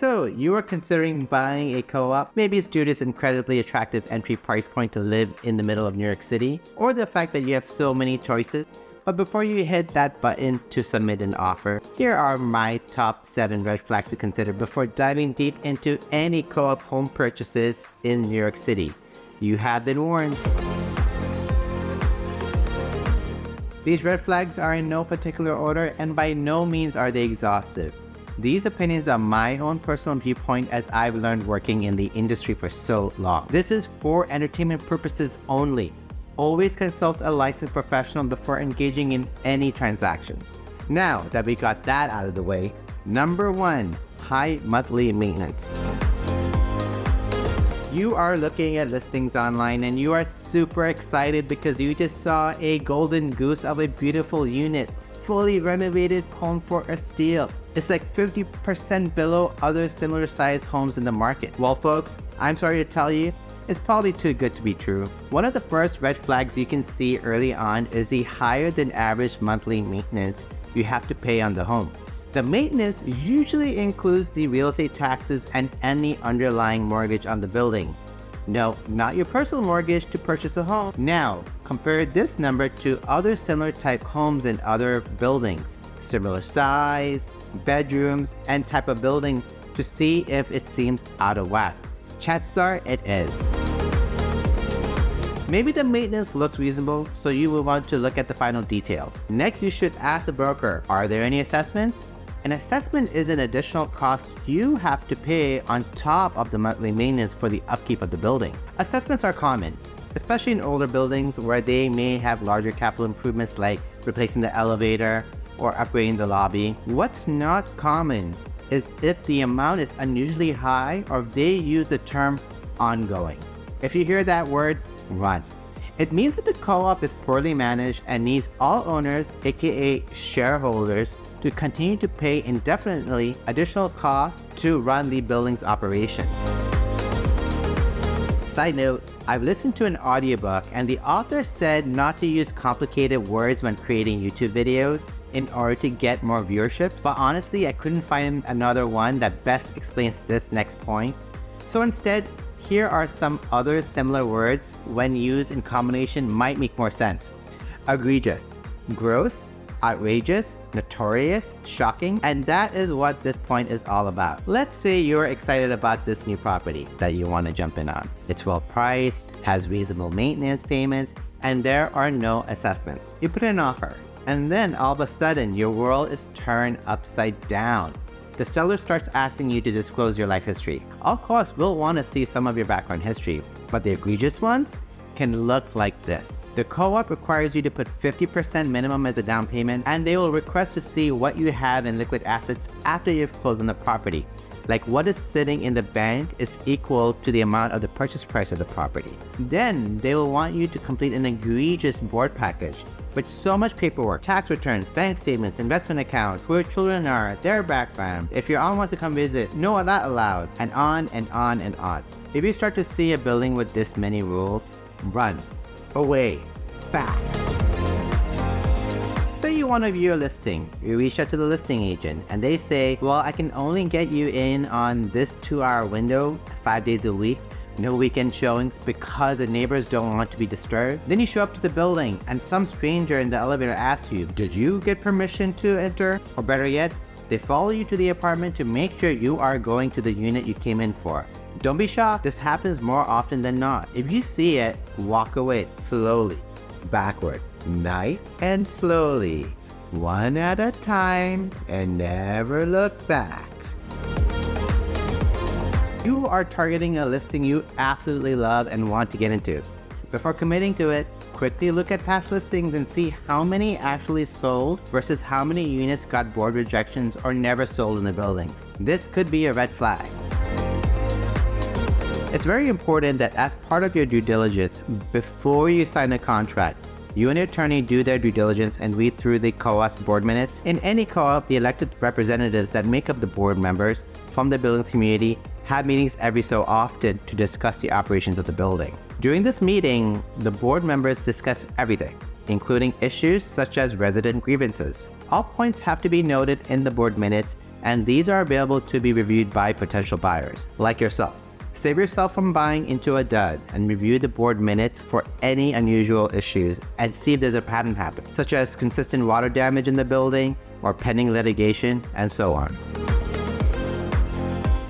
So, you are considering buying a co-op? Maybe it's due to its incredibly attractive entry price point to live in the middle of New York City, or the fact that you have so many choices. But before you hit that button to submit an offer, here are my top 7 red flags to consider before diving deep into any co-op home purchases in New York City. You have been warned. These red flags are in no particular order, and by no means are they exhaustive. These opinions are my own personal viewpoint, as I've learned working in the industry for so long. This is for entertainment purposes only. Always consult a licensed professional before engaging in any transactions. Now that we got that out of the way, number 1, high monthly maintenance. You are looking at listings online and you are super excited because you just saw a golden goose of a beautiful unit, fully renovated home for a steal. It's like 50% below other similar sized homes in the market. Well folks, I'm sorry to tell you, it's probably too good to be true. One of the first red flags you can see early on is the higher than average monthly maintenance you have to pay on the home. The maintenance usually includes the real estate taxes and any underlying mortgage on the building. No, not your personal mortgage to purchase a home. Now, compare this number to other similar type homes in other buildings, similar size, bedrooms, and type of building to see if it seems out of whack. Chances are it is. Maybe the maintenance looks reasonable, so you will want to look at the final details. Next, you should ask the broker, are there any assessments? An assessment is an additional cost you have to pay on top of the monthly maintenance for the upkeep of the building. Assessments are common, especially in older buildings where they may have larger capital improvements like replacing the elevator or upgrading the lobby. What's not common is if the amount is unusually high or if they use the term ongoing. If you hear that word, run. It means that the co-op is poorly managed and needs all owners, aka shareholders, to continue to pay indefinitely additional costs to run the building's operation. Side note, I've listened to an audiobook and the author said not to use complicated words when creating YouTube videos in order to get more viewership, but honestly I couldn't find another one that best explains this next point. So instead, here are some other similar words when used in combination might make more sense. Egregious, gross, outrageous, notorious, shocking, and that is what this point is all about. Let's say you're excited about this new property that you want to jump in on. It's well priced, has reasonable maintenance payments, and there are no assessments. You put in an offer, and then all of a sudden your world is turned upside down. The seller starts asking you to disclose your life history. Of course, we'll want to see some of your background history, but the egregious ones can look like this. The co-op requires you to put 50% minimum as a down payment, and they will request to see what you have in liquid assets after you've closed on the property. Like what is sitting in the bank is equal to the amount of the purchase price of the property. Then they will want you to complete an egregious board package with so much paperwork, tax returns, bank statements, investment accounts, where children are, their background, if your aunt wants to come visit, no, not allowed, and on and on and on. If you start to see a building with this many rules, run, away, fast. Say you want to view a listing, you reach out to the listing agent and they say, well, I can only get you in on this 2-hour window, 5 days a week, no weekend showings because the neighbors don't want to be disturbed. Then you show up to the building and some stranger in the elevator asks you, did you get permission to enter? Or better yet, they follow you to the apartment to make sure you are going to the unit you came in for. Don't be shocked, this happens more often than not. If you see it, walk away slowly, backward, nice and slowly, one at a time, and never look back. You are targeting a listing you absolutely love and want to get into. Before committing to it, quickly look at past listings and see how many actually sold versus how many units got board rejections or never sold in the building. This could be a red flag. It's very important that as part of your due diligence, before you sign a contract, you and your attorney do their due diligence and read through the co-op's board minutes. In any co-op, the elected representatives that make up the board members from the building's community have meetings every so often to discuss the operations of the building. During this meeting, the board members discuss everything, including issues such as resident grievances. All points have to be noted in the board minutes and these are available to be reviewed by potential buyers, like yourself. Save yourself from buying into a dud and review the board minutes for any unusual issues and see if there's a pattern happen, such as consistent water damage in the building or pending litigation, and so on.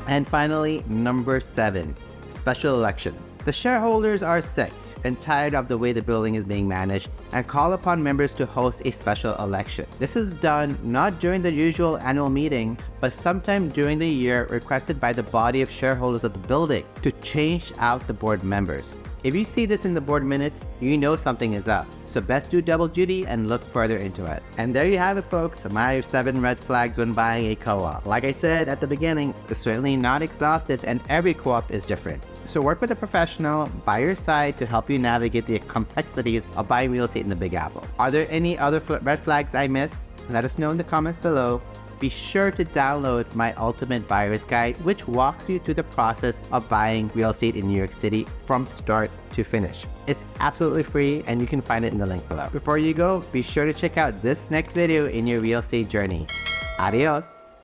And finally, number 7, special election. The shareholders are sick and tired of the way the building is being managed and call upon members to host a special election. This is done not during the usual annual meeting, but sometime during the year requested by the body of shareholders of the building to change out the board members. If you see this in the board minutes, you know something is up. So best do double duty and look further into it. And there you have it, folks, my 7 red flags when buying a co-op. Like I said at the beginning, it's certainly not exhaustive and every co-op is different. So work with a professional by your side to help you navigate the complexities of buying real estate in the Big Apple. Are there any other red flags I missed? Let us know in the comments below. Be sure to download my Ultimate Buyer's Guide, which walks you through the process of buying real estate in New York City from start to finish. It's absolutely free and you can find it in the link below. Before you go, be sure to check out this next video in your real estate journey. Adios!